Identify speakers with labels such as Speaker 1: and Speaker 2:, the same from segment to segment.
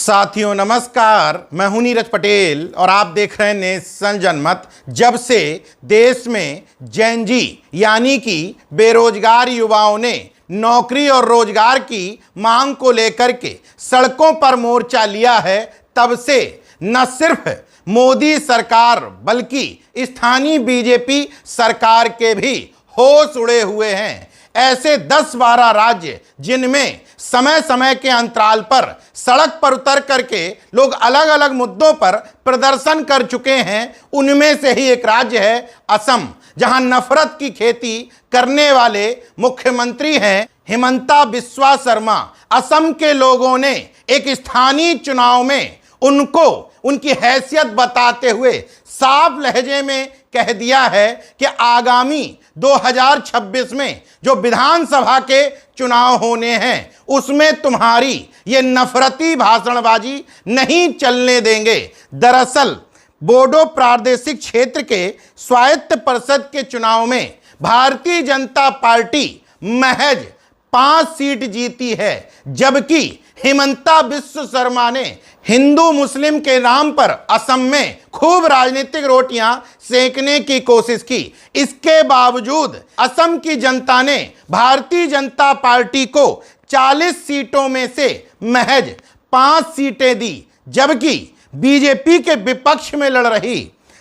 Speaker 1: साथियों नमस्कार, मैं हूं नीरज पटेल और आप देख रहे हैं नेशन जनमत। जब से देश में जेन जी यानी कि बेरोजगार युवाओं ने नौकरी और रोजगार की मांग को लेकर के सड़कों पर मोर्चा लिया है, तब से न सिर्फ मोदी सरकार बल्कि स्थानीय बीजेपी सरकार के भी होश उड़े हुए हैं। ऐसे 10-12 राज्य जिनमें समय समय के अंतराल पर सड़क पर उतर करके लोग अलग अलग मुद्दों पर प्रदर्शन कर चुके हैं, उनमें से ही एक राज्य है असम, जहां नफरत की खेती करने वाले मुख्यमंत्री हैं हिमंता बिस्वा शर्मा। असम के लोगों ने एक स्थानीय चुनाव में उनको उनकी हैसियत बताते हुए साफ लहजे में कह दिया है कि आगामी 2026 में जो विधानसभा के चुनाव होने हैं उसमें तुम्हारी ये नफरती भाषणबाजी नहीं चलने देंगे। दरअसल बोडो प्रादेशिक क्षेत्र के स्वायत्त परिषद के चुनाव में भारतीय जनता पार्टी महज 5 सीट जीती है, जबकि हिमंता बिस्वा शर्मा ने हिंदू मुस्लिम के नाम पर असम में खूब राजनीतिक रोटियां सेकने की कोशिश की। इसके बावजूद असम की जनता ने भारतीय जनता पार्टी को 40 सीटों में से महज 5 सीटें दी, जबकि बीजेपी के विपक्ष में लड़ रही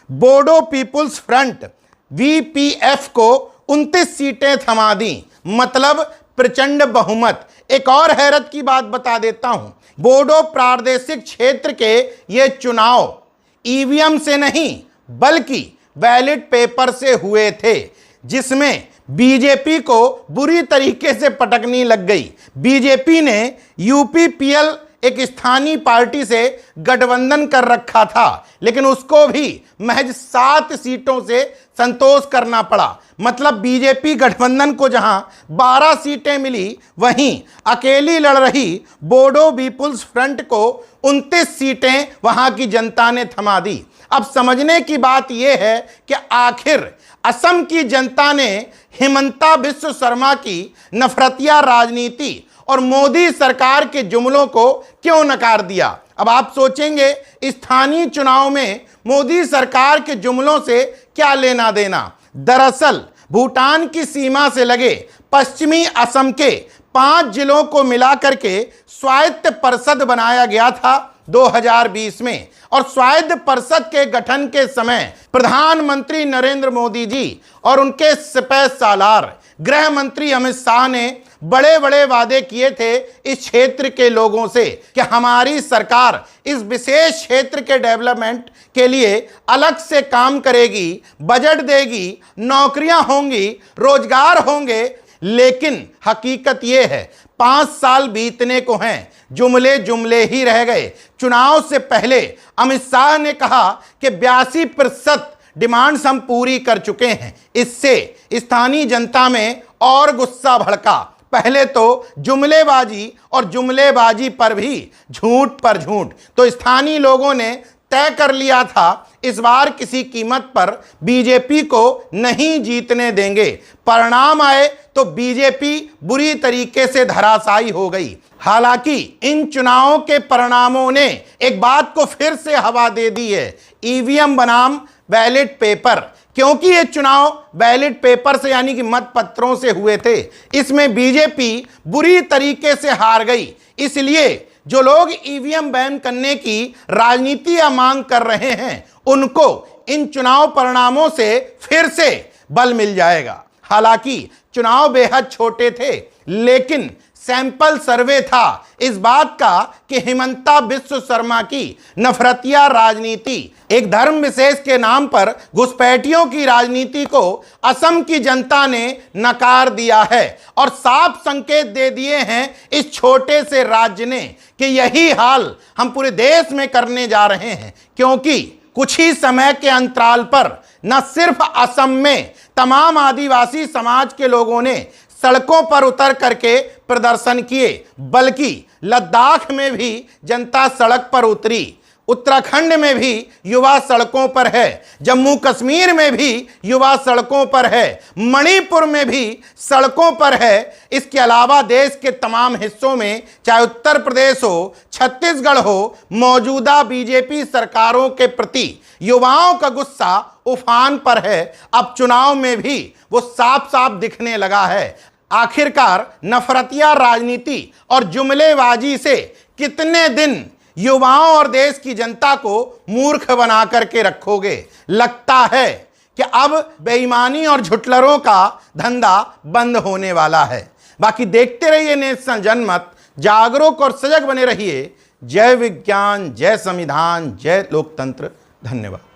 Speaker 1: बोडो पीपुल्स फ्रंट वीपीएफ को 29 सीटें थमा दी, मतलब प्रचंड बहुमत। एक और हैरत की बात बता देता हूं, बोडो प्रादेशिक क्षेत्र के ये चुनाव ईवीएम से नहीं बल्कि बैलेट पेपर से हुए थे, जिसमें बीजेपी को बुरी तरीके से पटकनी लग गई। बीजेपी ने यूपीपीएल एक स्थानीय पार्टी से गठबंधन कर रखा था, लेकिन उसको भी महज 7 सीटों से संतोष करना पड़ा। मतलब बीजेपी गठबंधन को जहां 12 सीटें मिली, वहीं अकेली लड़ रही बोडो पीपुल्स फ्रंट को 29 सीटें वहां की जनता ने थमा दी। अब समझने की बात यह है कि आखिर असम की जनता ने हिमंता बिस्वा शर्मा की नफरतिया राजनीति और मोदी सरकार के जुमलों को क्यों नकार दिया। अब आप सोचेंगे स्थानीय चुनाव में मोदी सरकार के जुमलों से क्या लेना देना। दरअसल भूटान की सीमा से लगे पश्चिमी असम के 5 जिलों को मिलाकर के स्वायत्त परिषद बनाया गया था 2020 में, और स्वायत्त परिषद के गठन के समय प्रधानमंत्री नरेंद्र मोदी जी और उनके सिपह सालार गृह मंत्री अमित शाह ने बड़े बड़े वादे किए थे इस क्षेत्र के लोगों से कि हमारी सरकार इस विशेष क्षेत्र के डेवलपमेंट के लिए अलग से काम करेगी, बजट देगी, नौकरियां होंगी, रोजगार होंगे। लेकिन हकीकत यह है 5 साल बीतने को हैं, जुमले जुमले ही रह गए। चुनाव से पहले अमित शाह ने कहा कि 82% डिमांड्स हम पूरी कर चुके हैं। इससे स्थानीय जनता में और गुस्सा भड़का। पहले तो जुमलेबाजी और जुमलेबाजी पर भी झूठ पर झूठ, तो स्थानीय लोगों ने तय कर लिया था इस बार किसी कीमत पर बीजेपी को नहीं जीतने देंगे। परिणाम आए तो बीजेपी बुरी तरीके से धराशायी हो गई। हालांकि इन चुनावों के परिणामों ने एक बात को फिर से हवा दे दी है, ईवीएम बनाम बैलेट पेपर। क्योंकि ये चुनाव बैलेट पेपर से यानी कि मत पत्रों से हुए थे, इसमें बीजेपी बुरी तरीके से हार गई। इसलिए जो लोग ईवीएम बैन करने की राजनीति या मांग कर रहे हैं, उनको इन चुनाव परिणामों से फिर से बल मिल जाएगा। हालांकि चुनाव बेहद छोटे थे, लेकिन सैंपल सर्वे था इस बात का कि हिमंता बिस्वा शर्मा की नफरतिया राजनीति, एक धर्म विशेष के नाम पर घुसपैठियों की राजनीति को असम की जनता ने नकार दिया है और साफ संकेत दे दिए हैं इस छोटे से राज्य ने कि यही हाल हम पूरे देश में करने जा रहे हैं। क्योंकि कुछ ही समय के अंतराल पर न सिर्फ असम में तमाम आदिवासी समाज के लोगों ने सड़कों पर उतर करके प्रदर्शन किए, बल्कि लद्दाख में भी जनता सड़क पर उतरी। उत्तराखंड में भी युवा सड़कों पर है, जम्मू कश्मीर में भी युवा सड़कों पर है, मणिपुर में भी सड़कों पर है। इसके अलावा देश के तमाम हिस्सों में, चाहे उत्तर प्रदेश हो, छत्तीसगढ़ हो, मौजूदा बीजेपी सरकारों के प्रति युवाओं का गुस्सा उफान पर है। अब चुनाव में भी वो साफ साफ दिखने लगा है। आखिरकार नफरतिया राजनीति और जुमलेबाजी से कितने दिन युवाओं और देश की जनता को मूर्ख बना करके रखोगे? लगता है कि अब बेईमानी और झुटलरों का धंधा बंद होने वाला है। बाकी देखते रहिए नेशनल जनमत, जागरूक और सजग बने रहिए। जय विज्ञान, जय संविधान, जय लोकतंत्र। धन्यवाद।